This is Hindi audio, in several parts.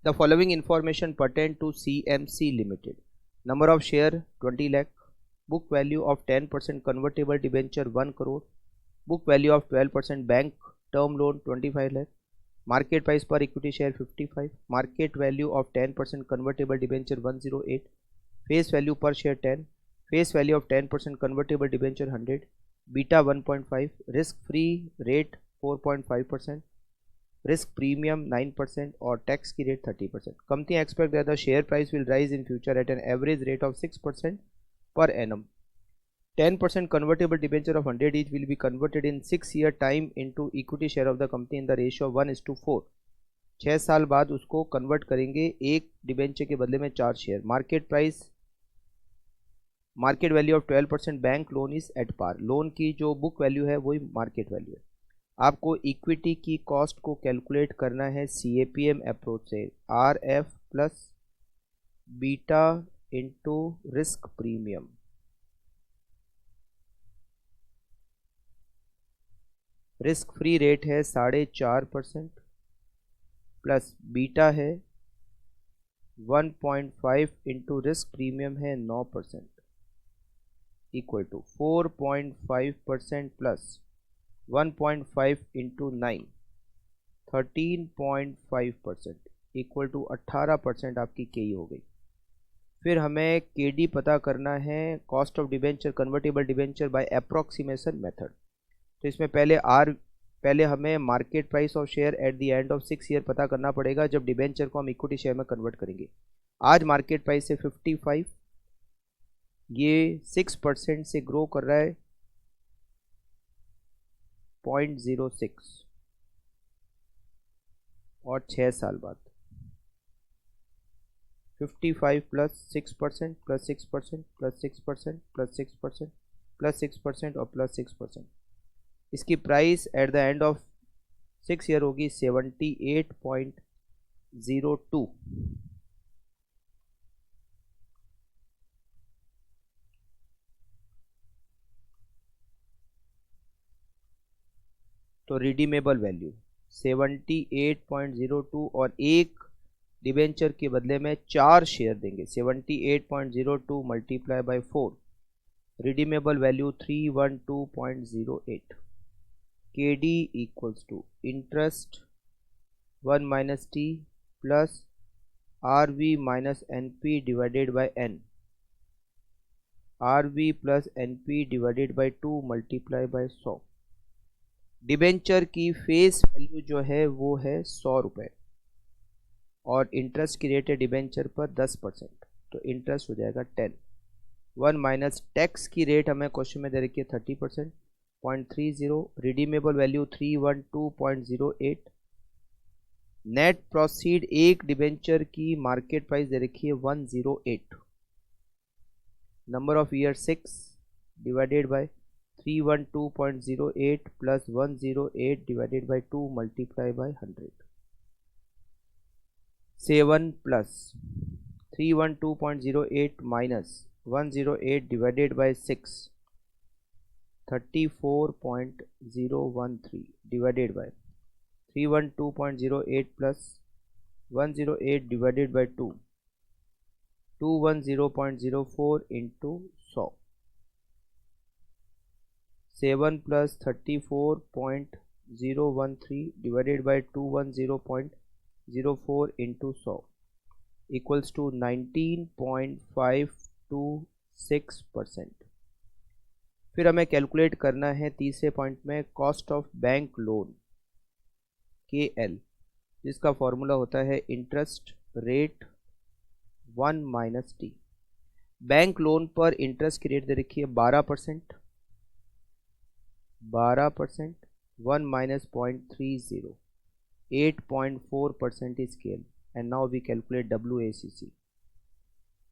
The following information pertain to CMC Limited. Number of share 20 lakh. Book value of 10% convertible debenture 1 crore. Book value of 12% bank term loan 25 lakh. Market price per equity share 55. Market value of 10% convertible debenture 108. Face value per share 10. Face value of 10% convertible debenture 100. Beta 1.5. Risk free rate 4.5%. Risk premium 9% और टैक्स की rate 30%. Company expect that the share price will rise in future at an average rate of 6% per annum. 10% convertible debenture of 100 each will be converted in 6-year time into equity share of the company in the ratio of 1:4. 6 साल बाद उसको कन्वर्ट करेंगे, एक डिबेंचर के बदले में 4 share. Market price, market value of 12%. Bank loan is at par. Loan की जो बुक वैल्यू है वही मार्केट वैल्यू है. आपको इक्विटी की कॉस्ट को कैलकुलेट करना है CAPM अप्रोच से. RF plus beta into risk premium. Risk free rate है 4.5% प्लस बीटा है 1.5 इंटू रिस्क प्रीमियम है 9% equal to 4.5% plus 1.5 into 9 13.5% equal to 18% आपकी KE हो गई. फिर हमें KD पता करना है, cost of debenture convertible debenture by approximation method. तो इसमें पहले हमें market price of share at the end of 6 year पता करना पड़ेगा जब डिबेंचर को हम इक्विटी शेयर में कन्वर्ट करेंगे. आज मार्केट प्राइस है 55, ये 6% से ग्रो कर रहा है 0.06 और 6 साल बाद 55 plus 6% plus 6% plus 6% plus 6% plus 6% और प्लस 6%. इसकी price at the end of 6 year होगी 78.02. तो रिडीमेबल वैल्यू 78.02 और एक डिबेंचर के बदले में 4 शेयर देंगे. 78.02 multiply by 4, redeemable value 312.08. KD equals to interest 1 minus T plus RV minus NP divided by N. RV plus NP divided by 2 multiply by 100. Debenture की फेस वैल्यू जो है वो है 100 रुपये और इंटरेस्ट की रेट है डिबेंचर पर 10%, तो इंटरेस्ट हो जाएगा 10. 1 माइनस टैक्स की रेट हमें क्वेश्चन में दे रखी है 30%, 0.30. Redeemable value 312.08. नेट प्रोसीड एक डिबेंचर की मार्केट प्राइस दे रखी है 108. Number of year 6 divided by 312.08 plus 108 divided by 2 multiply by 100. 7 plus 312.08 minus 108 divided by 6 34.013 divided by 312.08 plus 108 divided by 2 210.04 into 100. 7 plus 34.013 divided by 210.04 into 100 equals to 19.526%. फिर हमें कैलकुलेट करना है तीसरे पॉइंट में cost of bank loan KL, जिसका फॉर्मूला होता है interest rate 1 minus T. Bank loan पर इंटरेस्ट की रेट दे रखी है 12%, 1 minus 0.30, 8.4% is scale. And now we calculate WACC.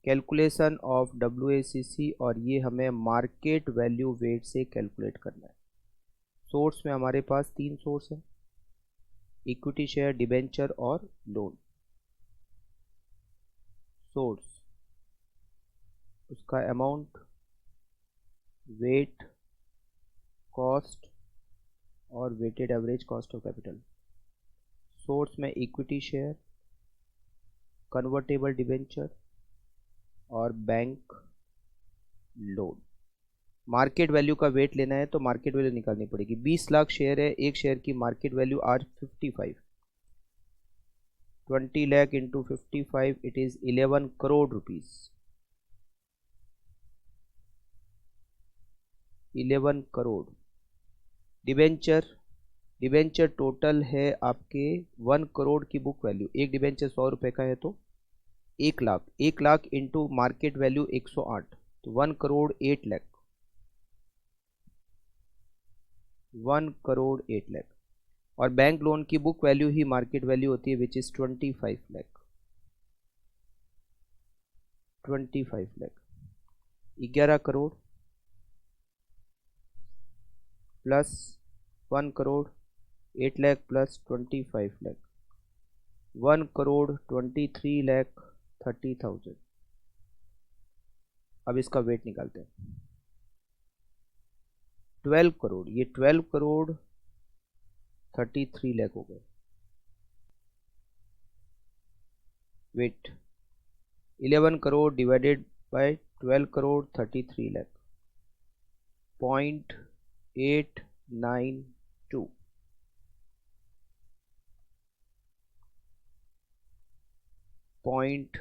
Calculation of WACC और ये हमें मार्केट वैल्यू वेट से कैलकुलेट करना है. सोर्स में हमारे पास 3 सोर्स है, इक्विटी शेयर, डिबेंचर और लोन. सोर्स, उसका अमाउंट, वेट, कॉस्ट और weighted average cost of capital. Source में इक्विटी शेयर, कन्वर्टेबल डिबेंचर और बैंक लोन। मार्केट वैल्यू का वेट लेना है तो मार्केट वैल्यू निकालनी पड़ेगी। 20 लाख शेयर है, एक शेयर की मार्केट वैल्यू आज 55। 20 lakh into 55 it is 11 crore rupees। 11 crore. Debenture, debenture total है आपके 1 करोड़ की बुक वैल्यू। एक डिबेंचर 100 रुपये का है तो 1 lakh, 1 lakh into market value 108 तो 1 करोड़ 8 लाख, 1 करोड़ 8 लाख। और बैंक लोन की बुक वैल्यू ही मार्केट वैल्यू होती है which is 25 lakh, 25 lakh. 11 crore plus 1 crore 8 lakh plus 25 lakh, 1 crore 23 lakh 30,000। अब इसका वेट निकालते हैं। 12 करोड़, ये 12 करोड़ 33 लाख हो गए। Weight 11 crore divided by 12 crore 33 lakh, 0.892। Point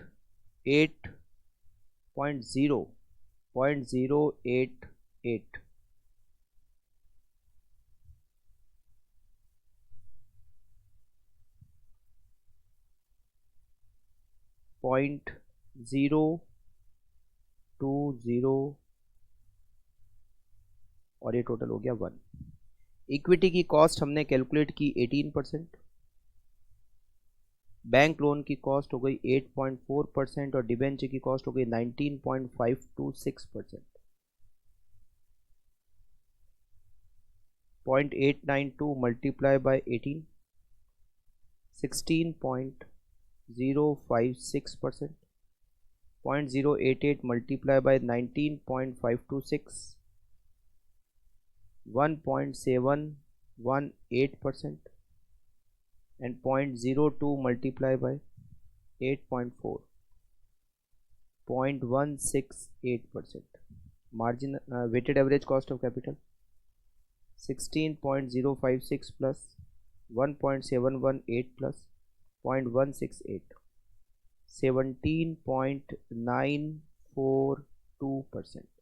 0.088। Point 020 और ये टोटल हो गया 1। इक्विटी की कॉस्ट हमने कैलकुलेट की 18%, बैंक लोन की कॉस्ट हो गई 8.4% और डिबेंचर की कॉस्ट हो गई 19.526%। 0.892 multiply by 18, 16.056%। 0.088 multiply by 19.526, 1.718%। and 0.02 multiply by 8.4, 0.168%। margin weighted average cost of capital 16.056 plus 1.718 plus 0.168, 17.942%।